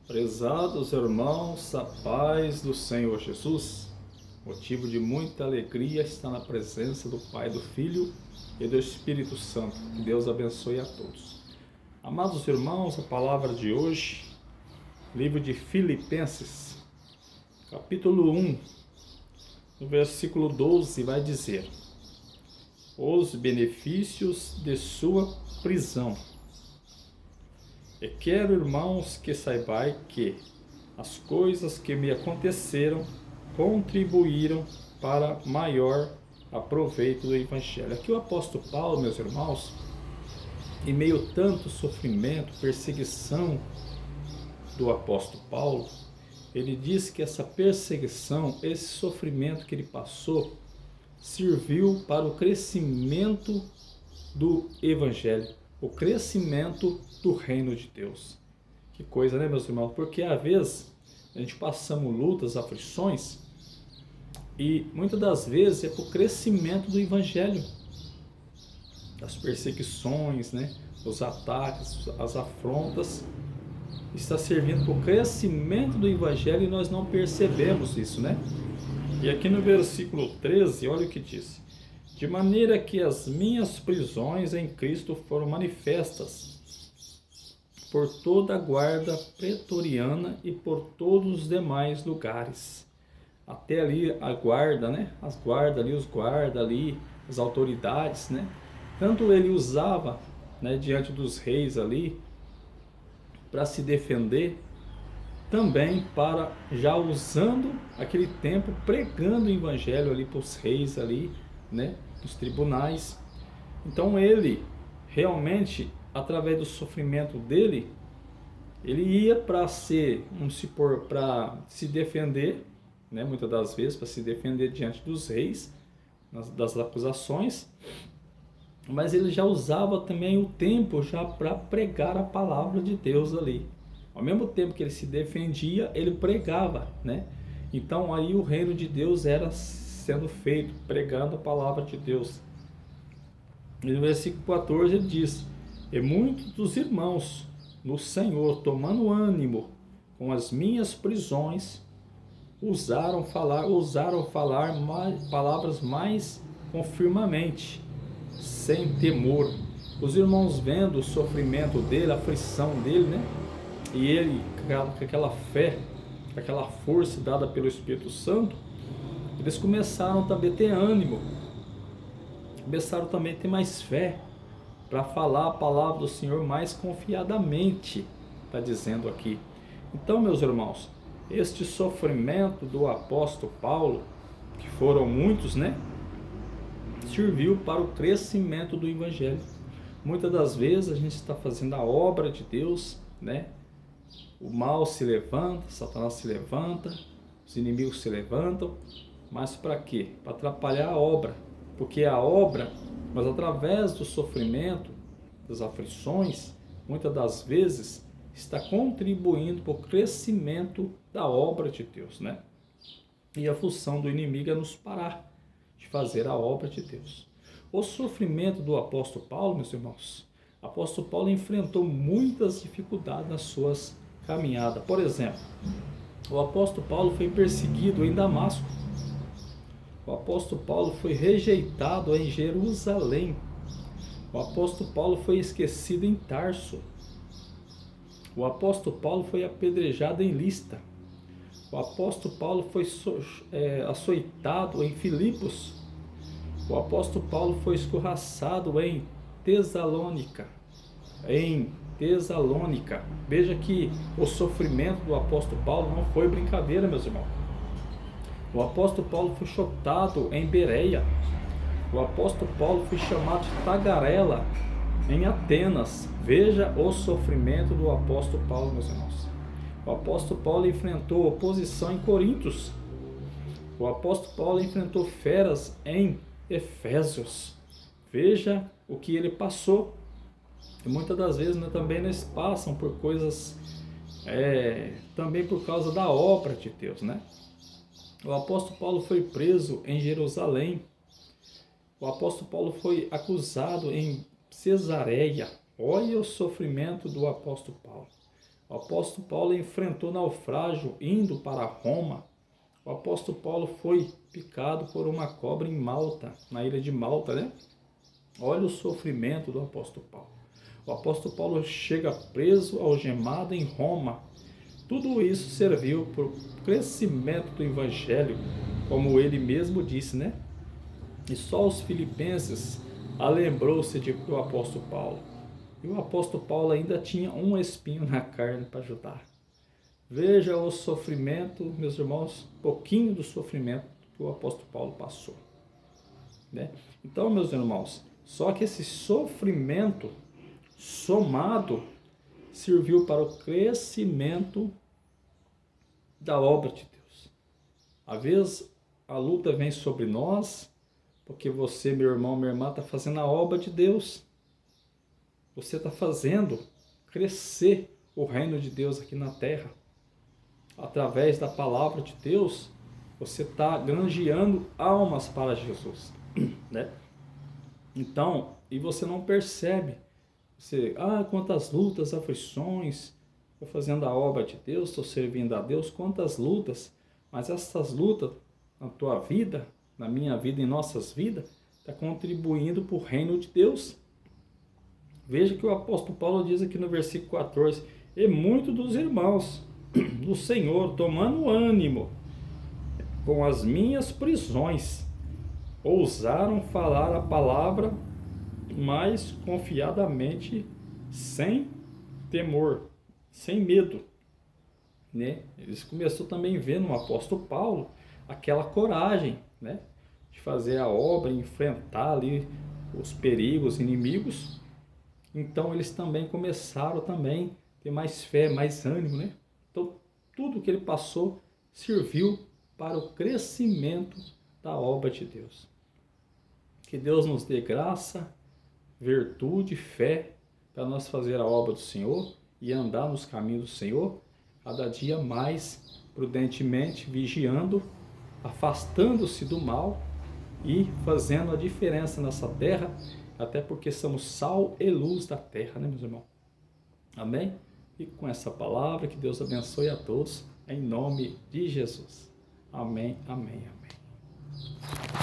Prezados irmãos, a paz do Senhor Jesus, motivo de muita alegria estar na presença do Pai, do Filho e do Espírito Santo. Que Deus abençoe a todos. Amados irmãos, a palavra de hoje, livro de Filipenses, capítulo 1, no versículo 12, vai dizer: os benefícios de sua prisão. E quero, irmãos, que saibais que as coisas que me aconteceram contribuíram para maior aproveito do Evangelho. Aqui o apóstolo Paulo, meus irmãos, em meio a tanto sofrimento, perseguição do apóstolo Paulo, ele diz que essa perseguição, esse sofrimento que ele passou, serviu para o crescimento do Evangelho, o crescimento do reino de Deus. Que coisa, né, meus irmãos? Porque às vezes a gente passamos lutas, aflições, e muitas das vezes é para o crescimento do Evangelho. As perseguições, né, os ataques, as afrontas, está servindo para o crescimento do Evangelho e nós não percebemos isso, né? E aqui no versículo 13, olha o que diz: de maneira que as minhas prisões em Cristo foram manifestas por toda a guarda pretoriana e por todos os demais lugares. Até ali a guarda, né? As guardas ali, os guardas ali, as autoridades, né? Tanto ele usava, né, diante dos reis ali, para se defender, também para, já usando aquele tempo, pregando o evangelho ali para os reis ali, né, nos tribunais. Então ele realmente, através do sofrimento dele, ele ia para para se defender, né, muitas das vezes para se defender diante dos reis, das acusações, mas ele já usava também o tempo já para pregar a palavra de Deus ali. Ao mesmo tempo que ele se defendia, ele pregava, né? Então aí o reino de Deus era sendo feito, pregando a palavra de Deus. E no versículo 14 ele diz: e muitos dos irmãos no Senhor, tomando ânimo com as minhas prisões, ousaram falar palavras mais confirmamente, sem temor. Os irmãos, vendo o sofrimento dele, a aflição dele, né? E ele, com aquela fé, com aquela força dada pelo Espírito Santo, eles começaram também a ter ânimo, começaram também a ter mais fé, para falar a palavra do Senhor mais confiadamente, está dizendo aqui. Então, meus irmãos, este sofrimento do apóstolo Paulo, que foram muitos, né, serviu para o crescimento do Evangelho. Muitas das vezes a gente está fazendo a obra de Deus, né? O mal se levanta, Satanás se levanta, os inimigos se levantam, mas para quê? Para atrapalhar a obra, porque a obra, mas através do sofrimento, das aflições, muitas das vezes está contribuindo para o crescimento da obra de Deus, né? E a função do inimigo é nos parar de fazer a obra de Deus. O sofrimento do apóstolo Paulo, meus irmãos, o apóstolo Paulo enfrentou muitas dificuldades nas suas caminhadas. Por exemplo, o apóstolo Paulo foi perseguido em Damasco. O apóstolo Paulo foi rejeitado em Jerusalém. O apóstolo Paulo foi esquecido em Tarso. O apóstolo Paulo foi apedrejado em Lista. O apóstolo Paulo foi açoitado em Filipos. O apóstolo Paulo foi escorraçado em Tesalônica. Veja que o sofrimento do apóstolo Paulo não foi brincadeira, meus irmãos. O apóstolo Paulo foi chutado em Bereia. O apóstolo Paulo foi chamado de tagarela em Atenas. Veja o sofrimento do apóstolo Paulo, meus irmãos. O apóstolo Paulo enfrentou oposição em Corintos. O apóstolo Paulo enfrentou feras em Efésios. Veja o que ele passou. E muitas das vezes, né, também eles passam por coisas, também por causa da obra de Deus, né? O apóstolo Paulo foi preso em Jerusalém. O apóstolo Paulo foi acusado em Cesareia. Olha o sofrimento do apóstolo Paulo. O apóstolo Paulo enfrentou naufrágio indo para Roma. O apóstolo Paulo foi picado por uma cobra em Malta, na ilha de Malta, né? Olha o sofrimento do apóstolo Paulo. O apóstolo Paulo chega preso, algemado em Roma. Tudo isso serviu para o crescimento do evangelho, como ele mesmo disse, né? E só os filipenses lembrou-se do apóstolo Paulo. E o apóstolo Paulo ainda tinha um espinho na carne para ajudar. Veja o sofrimento, meus irmãos, um pouquinho do sofrimento que o apóstolo Paulo passou, né? Então, meus irmãos, só que esse sofrimento somado serviu para o crescimento da obra de Deus. Às vezes a luta vem sobre nós, porque você, meu irmão, minha irmã, está fazendo a obra de Deus. Você está fazendo crescer o reino de Deus aqui na terra. Através da palavra de Deus, você está granjeando almas para Jesus, né? Então, e você não percebe. Você, quantas lutas, aflições, estou fazendo a obra de Deus, estou servindo a Deus, quantas lutas, mas essas lutas na tua vida, na minha vida, em nossas vidas, está contribuindo para o reino de Deus. Veja que o apóstolo Paulo diz aqui no versículo 14, e muitos dos irmãos do Senhor, tomando ânimo com as minhas prisões, ousaram falar a palavra mais confiadamente, sem temor, sem medo, né? Eles começaram também vendo no apóstolo Paulo aquela coragem, né, de fazer a obra, enfrentar ali os perigos, inimigos. Então eles também começaram também a ter mais fé, mais ânimo, né? Então tudo que ele passou serviu para o crescimento da obra de Deus. Que Deus nos dê graça, virtude, fé, para nós fazer a obra do Senhor e andar nos caminhos do Senhor, cada dia mais prudentemente, vigiando, afastando-se do mal e fazendo a diferença nessa terra, até porque somos sal e luz da terra, né, meus irmãos? Amém? E com essa palavra, que Deus abençoe a todos, em nome de Jesus. Amém, amém, amém.